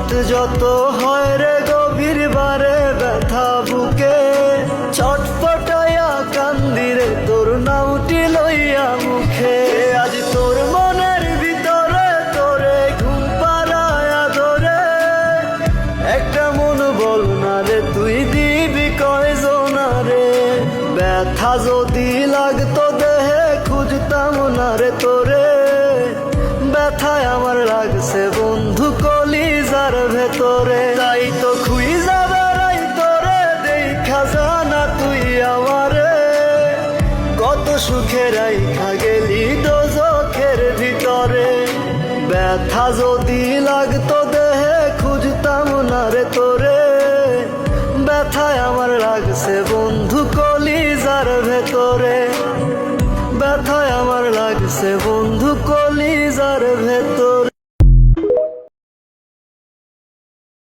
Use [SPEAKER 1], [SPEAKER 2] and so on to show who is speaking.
[SPEAKER 1] রাত যত হয় রে গভীর বারে ব্যথা বুকে ছটফটাইয়া কান্দি রে তোর নামটি লইয়া মুখে। আজ তোর মনের ভিতরে তোরে ঘুম পাড়ায়া ধরে একটা মন বল না রে তুই দিবি কয়জনা রে। ব্যথা যদি লাগতো দেহে খুঁজতাম না রে তোরে, ব্যথায় আমার লাগছে বন্ধু কলিজার ভেতরে।